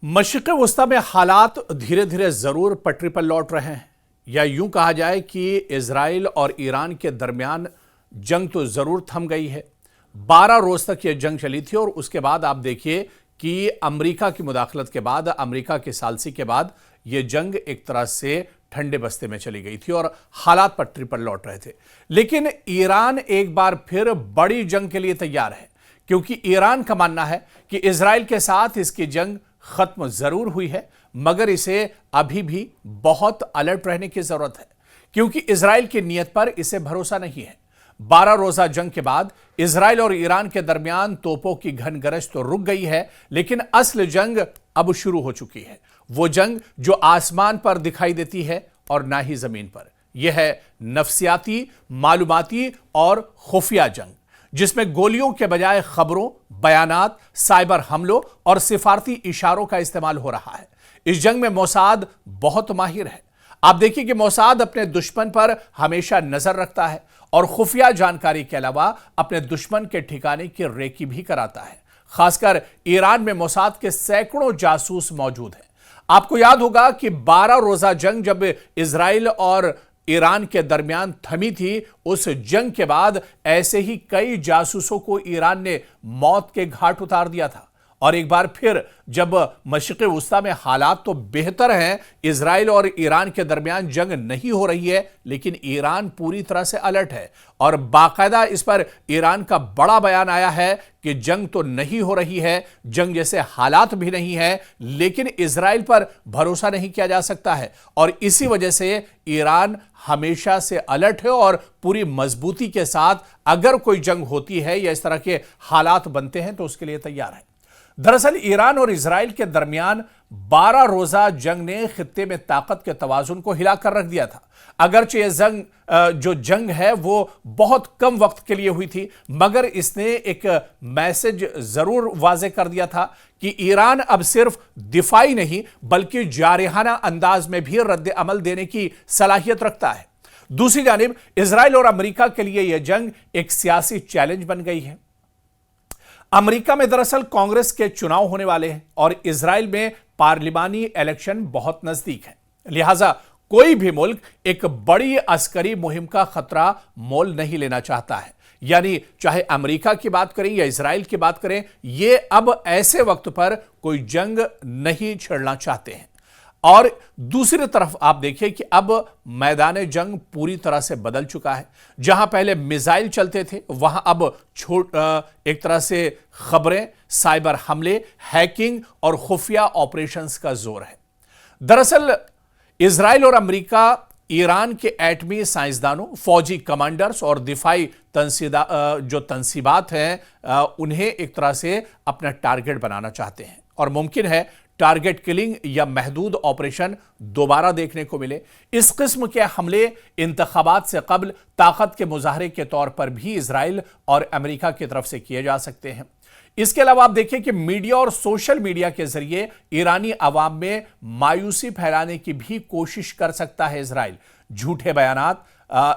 मशरिक़ वस्ता में हालात धीरे धीरे ज़रूर पटरी पर लौट रहे हैं, या यूं कहा जाए कि इजराइल और ईरान के दरमियान जंग तो ज़रूर थम गई है। 12 रोज़ तक यह जंग चली थी और उसके बाद आप देखिए कि अमेरिका की मुदाखलत के बाद, अमेरिका की सालसी के बाद यह जंग एक तरह से ठंडे बस्ते में चली गई थी और हालात पटरी पर लौट रहे थे। लेकिन ईरान एक बार फिर बड़ी जंग के लिए तैयार है, क्योंकि ईरान का मानना है कि इजराइल के साथ इसकी जंग खत्म जरूर हुई है, मगर इसे अभी भी बहुत अलर्ट रहने की जरूरत है, क्योंकि इजराइल की नीयत पर इसे भरोसा नहीं है। 12 रोजा जंग के बाद इजराइल और ईरान के दरमियान तोपों की घन गरज तो रुक गई है, लेकिन असल जंग अब शुरू हो चुकी है। वो जंग जो आसमान पर दिखाई देती है और ना ही जमीन पर। यह है नफ्सियाती, मालूमाती और खुफिया जंग, जिसमें गोलियों के बजाय खबरों, बयानात, साइबर हमलों और सिफारती इशारों का इस्तेमाल हो रहा है। इस जंग में मोसाद बहुत माहिर है। आप देखिए कि मोसाद अपने दुश्मन पर हमेशा नजर रखता है और खुफिया जानकारी के अलावा अपने दुश्मन के ठिकाने की रेकी भी कराता है। खासकर ईरान में मोसाद के सैकड़ों जासूस मौजूद हैं। आपको याद होगा कि 12 रोजा जंग जब इजराइल और ईरान के दरमियान थमी थी, उस जंग के बाद ऐसे ही कई जासूसों को ईरान ने मौत के घाट उतार दिया था। और एक बार फिर जब मशरिक़ वस्ता में हालात तो बेहतर हैं, इजराइल और ईरान के दरमियान जंग नहीं हो रही है, लेकिन ईरान पूरी तरह से अलर्ट है और बाकायदा इस पर ईरान का बड़ा बयान आया है कि जंग तो नहीं हो रही है, जंग जैसे हालात भी नहीं है, लेकिन इजराइल पर भरोसा नहीं किया जा सकता है और इसी वजह से ईरान हमेशा से अलर्ट है और पूरी मजबूती के साथ अगर कोई जंग होती है या इस तरह के हालात बनते हैं तो उसके लिए तैयार है। दरअसल ईरान और इजराइल के दरमियान 12 रोजा जंग ने खित्ते में ताकत के तवाजुन को हिलाकर रख दिया था। अगरचे यह जो जंग है वो बहुत कम वक्त के लिए हुई थी, मगर इसने एक मैसेज जरूर वाजे कर दिया था कि ईरान अब सिर्फ दिफाई नहीं बल्कि जारहाना अंदाज में भी रद्द अमल देने की सलाहियत रखता है। दूसरी जानिब इजराइल और अमेरिका के लिए यह जंग एक सियासी चैलेंज बन गई है। अमेरिका में दरअसल कांग्रेस के चुनाव होने वाले हैं और इजराइल में पार्लिमानी इलेक्शन बहुत नजदीक है, लिहाजा कोई भी मुल्क एक बड़ी अस्करी मुहिम का खतरा मोल नहीं लेना चाहता है। यानी चाहे अमेरिका की बात करें या इजराइल की बात करें, ये अब ऐसे वक्त पर कोई जंग नहीं छेड़ना चाहते हैं। और दूसरी तरफ आप देखिए कि अब मैदान जंग पूरी तरह से बदल चुका है। जहां पहले मिसाइल चलते थे, वहां अब एक तरह से खबरें, साइबर हमले, हैकिंग और खुफिया ऑपरेशंस का जोर है। दरअसल इजराइल और अमेरिका ईरान के एटमी साइंसदानों, फौजी कमांडर्स और दिफाई जो तंसीबात हैं उन्हें एक तरह से अपना टारगेट बनाना चाहते हैं और मुमकिन है टारगेट किलिंग या महदूद ऑपरेशन दोबारा देखने को मिले। इस किस्म के हमले इंतखाबात से कबल ताकत के मुजाहरे के तौर पर भी इजराइल और अमेरिका की तरफ से किए जा सकते हैं। इसके अलावा आप देखिए कि मीडिया और सोशल मीडिया के जरिए ईरानी अवाम में मायूसी फैलाने की भी कोशिश कर सकता है इजराइल। झूठे बयानात,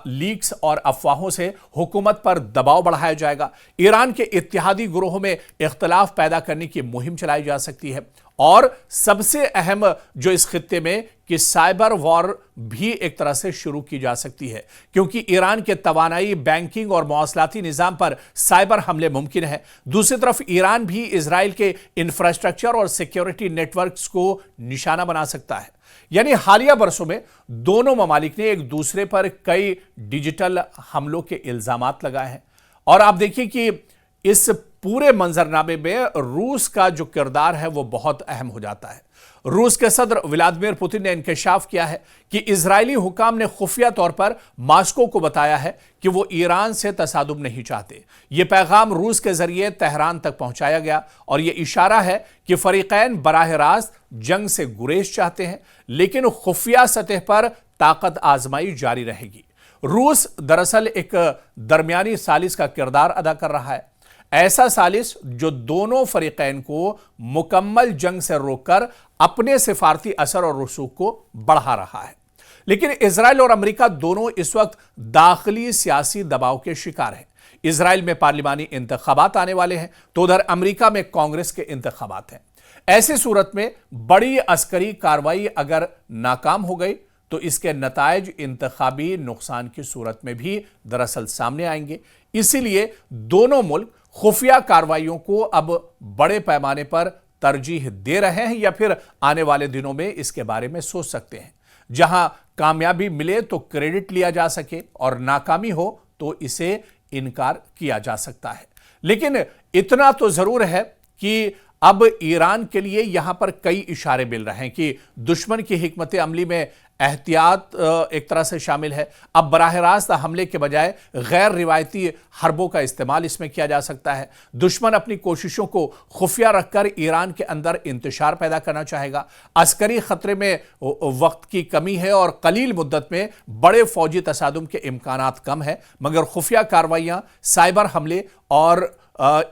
लीक्स और अफवाहों से हुकूमत पर दबाव बढ़ाया जाएगा। ईरान के इत्तेहादी ग्रोह में इख्तलाफ पैदा करने की मुहिम चलाई जा सकती है और सबसे अहम जो इस खित्ते में कि साइबर वॉर भी एक तरह से शुरू की जा सकती है, क्योंकि ईरान के तवानाई, बैंकिंग और मवासलाती निजाम पर साइबर हमले मुमकिन है। दूसरी तरफ ईरान भी इजराइल के इंफ्रास्ट्रक्चर और सिक्योरिटी नेटवर्क्स को निशाना बना सकता है। यानी हालिया बरसों में दोनों ममालिक ने एक दूसरे पर कई डिजिटल हमलों के इल्जामात लगाए हैं और आप देखिए कि इस पूरे मंजरनामे में रूस का जो किरदार है वो बहुत अहम हो जाता है। रूस के सदर व्लादिमीर पुतिन ने इंकशाफ किया है कि इजरायली हुकाम ने खुफिया तौर पर मॉस्को को बताया है कि वो ईरान से तसादुम नहीं चाहते। ये पैगाम रूस के जरिए तेहरान तक पहुंचाया गया और यह इशारा है कि फरीकैन बराह रास्त जंग से गुरेज चाहते हैं, लेकिन खुफिया सतह पर ताकत आजमाई जारी रहेगी। रूस दरअसल एक दरमियानी सालिस का किरदार अदा कर रहा है, ऐसा सालिस जो दोनों फरीकैन को मुकम्मल जंग से रोककर अपने सिफारती असर और रसूख को बढ़ा रहा है। लेकिन इजराइल और अमेरिका दोनों इस वक्त दाखिली सियासी दबाव के शिकार हैं। इजराइल में पार्लिमानी इंतखाबात आने वाले हैं तो उधर अमेरिका में कांग्रेस के इंतखाबात हैं। ऐसी सूरत में बड़ी अस्करी कार्रवाई अगर नाकाम हो गई तो इसके नतायज इंतखाबी नुकसान की सूरत में भी दरअसल सामने आएंगे। इसीलिए दोनों मुल्क खुफिया कार्रवाइयों को अब बड़े पैमाने पर तरजीह दे रहे हैं या फिर आने वाले दिनों में इसके बारे में सोच सकते हैं। जहां कामयाबी मिले तो क्रेडिट लिया जा सके और नाकामी हो तो इसे इनकार किया जा सकता है। लेकिन इतना तो जरूर है कि अब ईरान के लिए यहां पर कई इशारे मिल रहे हैं कि दुश्मन की हिकमत अमली में एहतियात एक तरह से शामिल है। अब बराह रास्त हमले के बजाय गैर रिवायती हरबों का इस्तेमाल इसमें किया जा सकता है। दुश्मन अपनी कोशिशों को खुफिया रखकर ईरान के अंदर इंतशार पैदा करना चाहेगा। अस्करी खतरे में वक्त की कमी है और कलील मुद्दत में बड़े फौजी तसादुम के इम्कानात कम है, मगर खुफिया कार्रवाइयां, साइबर हमले और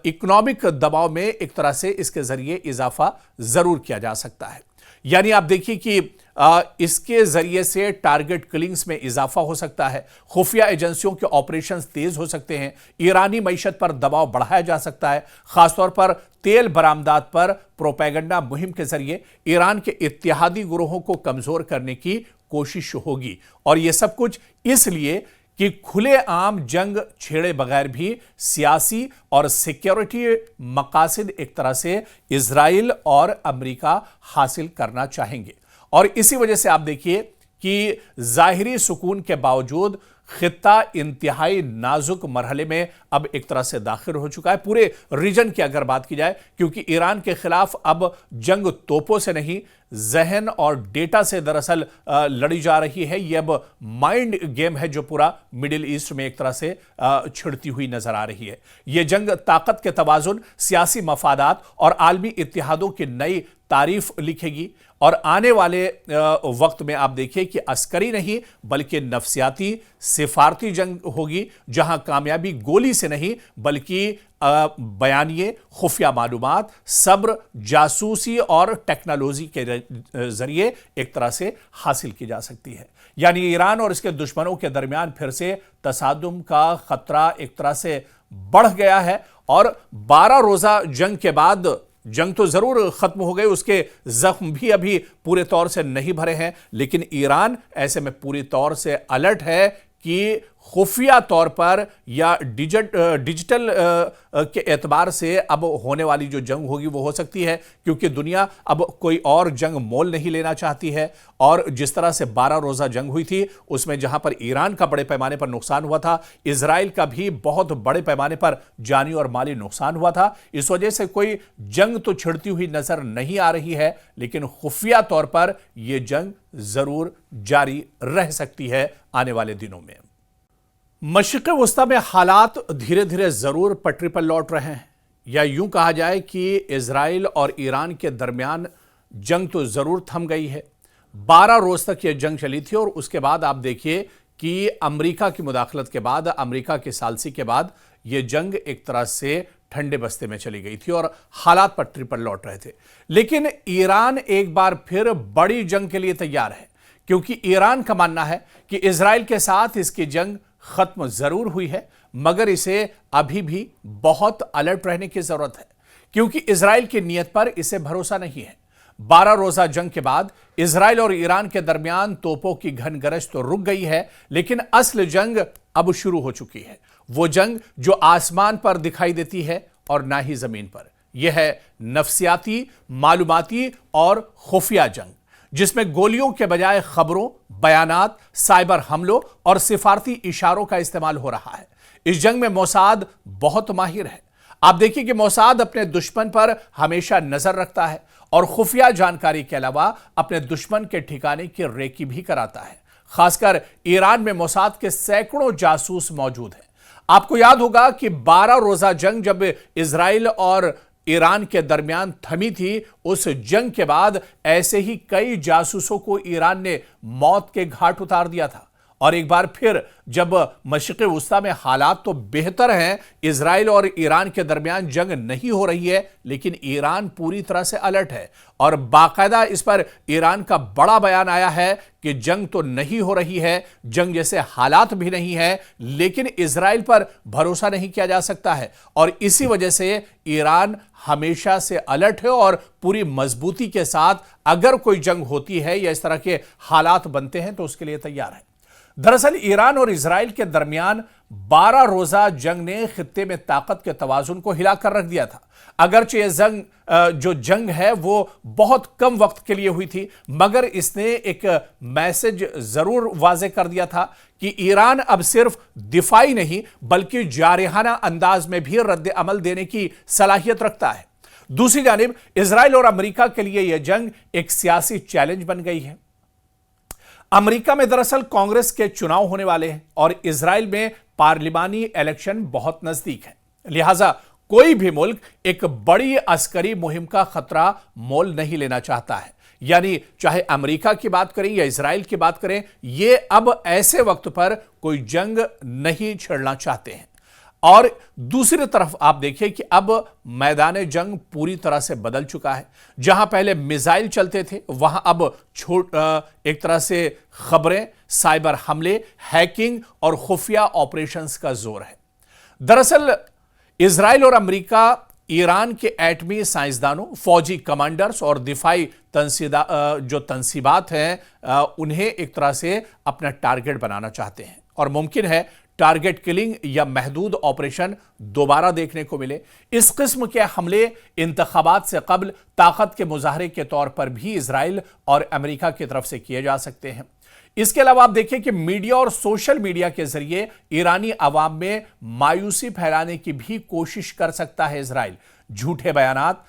इकोनॉमिक दबाव में एक तरह से इसके जरिए इजाफा जरूर किया जा सकता है। यानी आप देखिए कि इसके जरिए से टारगेट किलिंग्स में इजाफा हो सकता है, खुफिया एजेंसियों के ऑपरेशंस तेज हो सकते हैं, ईरानी मईशत पर दबाव बढ़ाया जा सकता है, खासतौर पर तेल बरामदात पर प्रोपेगेंडा मुहिम के जरिए ईरान के इत्तेहादी गिरोहों को कमजोर करने की कोशिश होगी। और यह सब कुछ इसलिए कि खुलेआम जंग छेड़े बगैर भी सियासी और सिक्योरिटी मकासद एक तरह से इजराइल और अमेरिका हासिल करना चाहेंगे। और इसी वजह से आप देखिए कि जाहिरी सुकून के बावजूद खित्ता इंतहाई नाजुक मरहले में अब एक तरह से दाखिल हो चुका है पूरे रीजन की अगर बात की जाए, क्योंकि ईरान के खिलाफ अब जंग तोपों से नहीं, जहन और डेटा से दरअसल लड़ी जा रही है। यह अब माइंड गेम है जो पूरा मिडिल ईस्ट में एक तरह से छिड़ती हुई नजर आ रही है। यह जंग ताकत के तवाजुन, सियासी मफादात और आलमी इत्तेहादों की नई तारीफ लिखेगी। और आने वाले वक्त में आप देखिए कि अस्करी नहीं बल्कि नफसियाती सिफारती जंग होगी, जहां कामयाबी गोली से नहीं बल्कि बयानिए, खुफिया मालूमात, सब्र, जासूसी और टेक्नोलॉजी के जरिए एक तरह से हासिल की जा सकती है। यानी ईरान और इसके दुश्मनों के दरमियान फिर से तसादुम का खतरा एक तरह से बढ़ गया है। और 12 रोजा जंग के बाद जंग तो जरूर खत्म हो गई, उसके जख्म भी अभी पूरे तौर से नहीं भरे हैं, लेकिन ईरान ऐसे में पूरी तौर से अलर्ट है कि खुफिया तौर पर या डिजिटल के एतबार से अब होने वाली जो जंग होगी वो हो सकती है, क्योंकि दुनिया अब कोई और जंग मोल नहीं लेना चाहती है। और जिस तरह से 12 रोजा जंग हुई थी उसमें जहां पर ईरान का बड़े पैमाने पर नुकसान हुआ था, इजराइल का भी बहुत बड़े पैमाने पर जानी और माली नुकसान हुआ था। इस वजह से कोई जंग तो छिड़ती हुई नजर नहीं आ रही है, लेकिन खुफिया तौर पर यह जंग जरूर जारी रह सकती है आने वाले दिनों में। मशरिक़ वस्ता में हालात धीरे धीरे जरूर पटरी पर लौट रहे हैं, या यूं कहा जाए कि इजराइल और ईरान के दरमियान जंग तो जरूर थम गई है। 12 रोज तक यह जंग चली थी और उसके बाद आप देखिए कि अमेरिका की मुदाखलत के बाद, अमेरिका की सालसी के बाद यह जंग एक तरह से ठंडे बस्ते में चली गई थी और हालात पटरी पर लौट रहे थे। लेकिन ईरान एक बार फिर बड़ी जंग के लिए तैयार है, क्योंकि ईरान का मानना है कि इजराइल के साथ इसकी जंग खत्म जरूर हुई है, मगर इसे अभी भी बहुत अलर्ट रहने की जरूरत है, क्योंकि इजराइल की नीयत पर इसे भरोसा नहीं है। 12 रोजा जंग के बाद इजराइल और ईरान के दरमियान तोपों की घनगरज तो रुक गई है, लेकिन असल जंग अब शुरू हो चुकी है। वो जंग जो आसमान पर दिखाई देती है और ना ही जमीन पर। यह है नफसियाती, मालूमाती और खुफिया जंग, जिसमें गोलियों के बजाय खबरों, बयानात, साइबर हमलों और सिफारती इशारों का इस्तेमाल हो रहा है। इस जंग में मोसाद बहुत माहिर है। आप देखिए कि मोसाद अपने दुश्मन पर हमेशा नजर रखता है और खुफिया जानकारी के अलावा अपने दुश्मन के ठिकाने की रेकी भी कराता है। खासकर ईरान में मोसाद के सैकड़ों जासूस मौजूद हैं। आपको याद होगा कि 12 रोजा जंग जब इजराइल और ईरान के दरमियान थमी थी, उस जंग के बाद ऐसे ही कई जासूसों को ईरान ने मौत के घाट उतार दिया था और एक बार फिर जब मशरिक़ वुस्ता में हालात तो बेहतर हैं, इजराइल और ईरान के दरमियान जंग नहीं हो रही है, लेकिन ईरान पूरी तरह से अलर्ट है और बाकायदा इस पर ईरान का बड़ा बयान आया है कि जंग तो नहीं हो रही है, जंग जैसे हालात भी नहीं है, लेकिन इजराइल पर भरोसा नहीं किया जा सकता है और इसी वजह से ईरान हमेशा से अलर्ट है और पूरी मजबूती के साथ अगर कोई जंग होती है या इस तरह के हालात बनते हैं तो उसके लिए तैयार है। दरअसल ईरान और इजराइल के दरमियान 12 रोजा जंग ने खित्ते में ताकत के तवाजुन को हिलाकर रख दिया था। अगरचे यह जंग है वो बहुत कम वक्त के लिए हुई थी, मगर इसने एक मैसेज जरूर वाजे कर दिया था कि ईरान अब सिर्फ दिफाई नहीं बल्कि जारहाना अंदाज में भी रद्द अमल देने की सलाहियत रखता है। दूसरी जानिब इजराइल और अमेरिका के लिए यह जंग एक सियासी चैलेंज बन गई है। अमेरिका में दरअसल कांग्रेस के चुनाव होने वाले हैं और इजराइल में पार्लिमानी इलेक्शन बहुत नजदीक है, लिहाजा कोई भी मुल्क एक बड़ी अस्करी मुहिम का खतरा मोल नहीं लेना चाहता है। यानी चाहे अमेरिका की बात करें या इजराइल की बात करें, ये अब ऐसे वक्त पर कोई जंग नहीं छेड़ना चाहते हैं। और दूसरी तरफ आप देखिए कि अब मैदान जंग पूरी तरह से बदल चुका है। जहां पहले मिसाइल चलते थे वहां अब एक तरह से खबरें, साइबर हमले, हैकिंग और खुफिया ऑपरेशंस का जोर है। दरअसल इजराइल और अमेरिका ईरान के एटमी साइंसदानों, फौजी कमांडर्स और दिफाई तंसीबात हैं उन्हें एक तरह से अपना टारगेट बनाना चाहते हैं और मुमकिन है टारगेट किलिंग या महदूद ऑपरेशन दोबारा देखने को मिले। इस किस्म के हमले इंतखाबात से कबल ताकत के मुजाहरे के तौर पर भी इजराइल और अमेरिका की तरफ से किए जा सकते हैं। इसके अलावा आप देखिए कि मीडिया और सोशल मीडिया के जरिए ईरानी अवाम में मायूसी फैलाने की भी कोशिश कर सकता है इजराइल। झूठे बयानात,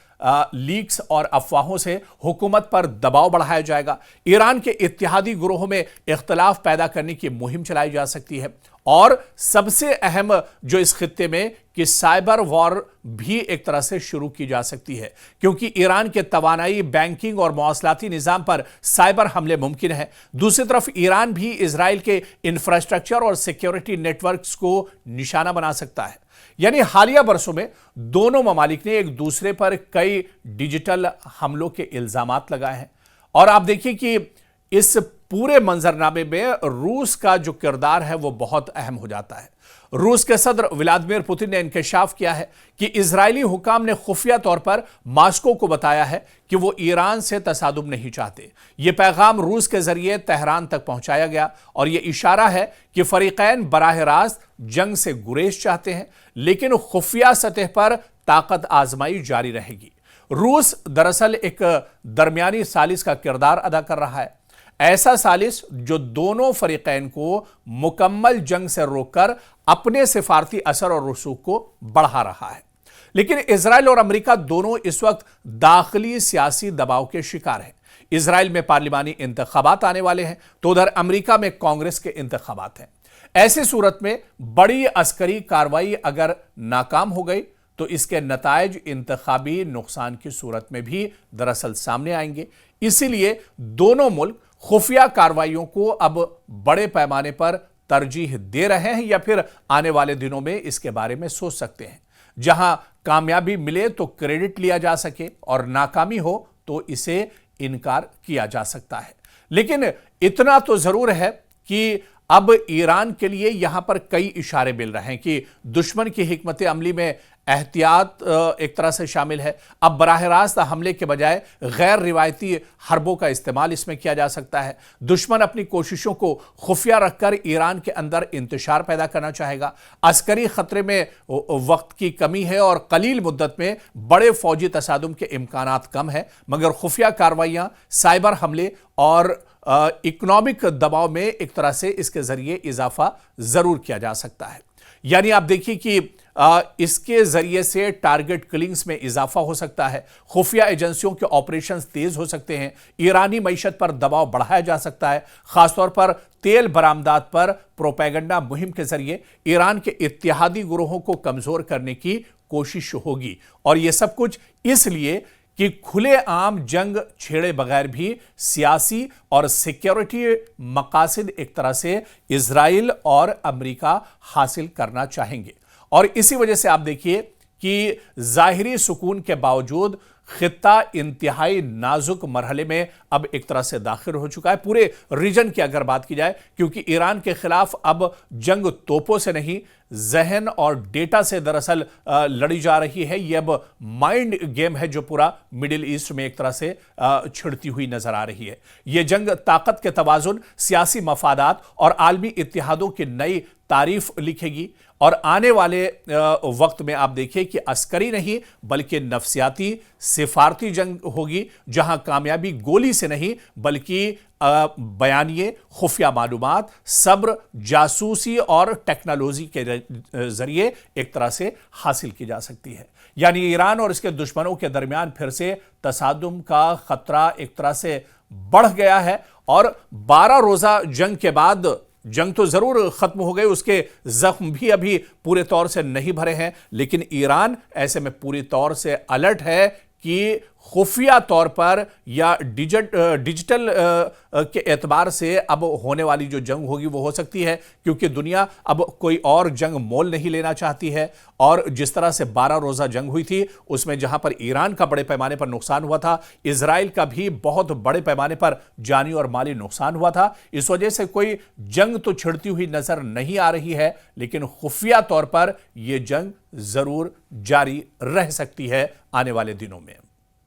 लीक्स और अफवाहों से हुकूमत पर दबाव बढ़ाया जाएगा। ईरान के इत्तेहादी ग्रोहों में इख्तलाफ पैदा करने की मुहिम चलाई जा सकती है और सबसे अहम जो इस खित्ते में कि साइबर वॉर भी एक तरह से शुरू की जा सकती है, क्योंकि ईरान के तवानाई, बैंकिंग और मवासलाती निजाम पर साइबर हमले मुमकिन है। दूसरी तरफ ईरान भी इजराइल के इंफ्रास्ट्रक्चर और सिक्योरिटी नेटवर्क्स को निशाना बना सकता है। यानी हालिया बरसों में दोनों ममालिक ने एक दूसरे पर कई डिजिटल हमलों के इल्जामात लगाए हैं और आप देखिए कि इस पूरे मंजरनामे में रूस का जो किरदार है वो बहुत अहम हो जाता है। रूस के सदर व्लादिमीर पुतिन ने इंकशाफ किया है कि इजरायली हुकाम ने खुफिया तौर पर मास्को को बताया है कि वो ईरान से तसादुम नहीं चाहते। ये पैगाम रूस के जरिए तेहरान तक पहुंचाया गया और यह इशारा है कि फरीकैन बराह रास्त जंग से गुरेज चाहते हैं, लेकिन खुफिया सतह पर ताकत आजमाई जारी रहेगी। रूस दरअसल एक दरमियानी सालिस का किरदार अदा कर रहा है, ऐसा सालिस जो दोनों फरीकैन को मुकम्मल जंग से रोककर अपने सिफारती असर और रसूख को बढ़ा रहा है। लेकिन इजराइल और अमेरिका दोनों इस वक्त दाखिली सियासी दबाव के शिकार हैं। इजराइल में पार्लिमानी इंतखाबात आने वाले हैं तो उधर अमेरिका में कांग्रेस के इंतखाबात हैं। ऐसी सूरत में बड़ी अस्करी कार्रवाई अगर नाकाम हो गई तो इसके नतायज इंतखाबी नुकसान की सूरत में भी दरअसल सामने आएंगे। इसीलिए दोनों मुल्क खुफिया कार्रवाइयों को अब बड़े पैमाने पर तरजीह दे रहे हैं या फिर आने वाले दिनों में इसके बारे में सोच सकते हैं। जहां कामयाबी मिले तो क्रेडिट लिया जा सके और नाकामी हो तो इसे इनकार किया जा सकता है। लेकिन इतना तो जरूर है कि अब ईरान के लिए यहां पर कई इशारे मिल रहे हैं कि दुश्मन की हिकमत अमली में एहतियात एक तरह से शामिल है। अब बराह रास्त हमले के बजाय गैर रिवायती हरबों का इस्तेमाल इसमें किया जा सकता है। दुश्मन अपनी कोशिशों को खुफिया रखकर ईरान के अंदर इंतशार पैदा करना चाहेगा। अस्करी खतरे में वक्त की कमी है और कलील मुद्दत में बड़े फौजी तसादुम के इम्कानात कम है, मगर खुफिया कार्रवाइयां, साइबर हमले और इकोनॉमिक दबाव में एक तरह से इसके जरिए इजाफा जरूर किया जा सकता है। यानी आप देखिए कि इसके जरिए से टारगेट किलिंग्स में इजाफा हो सकता है, खुफिया एजेंसियों के ऑपरेशंस तेज हो सकते हैं, ईरानी मईशत पर दबाव बढ़ाया जा सकता है, खासतौर पर तेल बरामदात पर प्रोपेगेंडा मुहिम के जरिए ईरान के इत्तेहादी ग्रोहों को कमजोर करने की कोशिश होगी। और यह सब कुछ इसलिए कि खुलेआम जंग छेड़े बगैर भी सियासी और सिक्योरिटी मकासद एक तरह से इजराइल और अमेरिका हासिल करना चाहेंगे। और इसी वजह से आप देखिए कि जाहिरी सुकून के बावजूद खित्ता इंतहाई नाजुक मरहले में अब एक तरह से दाखिल हो चुका है पूरे रीजन की अगर बात की जाए, क्योंकि ईरान के खिलाफ अब जंग तोपों से नहीं जहन और डेटा से दरअसल लड़ी जा रही है। यह अब माइंड गेम है जो पूरा मिडिल ईस्ट में एक तरह से छिड़ती हुई नजर आ रही है। यह जंग ताकत के तवाजुन, सियासी मफादात और आलमी इत्तेहादों की नई तारीफ लिखेगी। और आने वाले वक्त में आप देखिए कि अस्करी नहीं बल्कि नफसियाती सिफारती जंग होगी, जहां कामयाबी गोली से नहीं बल्कि बयानिए, खुफिया मालूमात, सब्र, जासूसी और टेक्नोलॉजी के जरिए एक तरह से हासिल की जा सकती है। यानी ईरान और इसके दुश्मनों के दरमियान फिर से तसादुम का खतरा एक तरह से बढ़ गया है। और 12 रोजा जंग के बाद जंग तो जरूर खत्म हो गई, उसके जख्म भी अभी पूरे तौर से नहीं भरे हैं, लेकिन ईरान ऐसे में पूरी तौर से अलर्ट है कि खुफिया तौर पर या डिजिटल के एतबार से अब होने वाली जो जंग होगी वो हो सकती है, क्योंकि दुनिया अब कोई और जंग मोल नहीं लेना चाहती है। और जिस तरह से 12 रोजा जंग हुई थी उसमें जहां पर ईरान का बड़े पैमाने पर नुकसान हुआ था, इजराइल का भी बहुत बड़े पैमाने पर जानी और माली नुकसान हुआ था। इस वजह से कोई जंग तो छिड़ती हुई नजर नहीं आ रही है, लेकिन खुफिया तौर पर यह जंग जरूर जारी रह सकती है आने वाले दिनों में।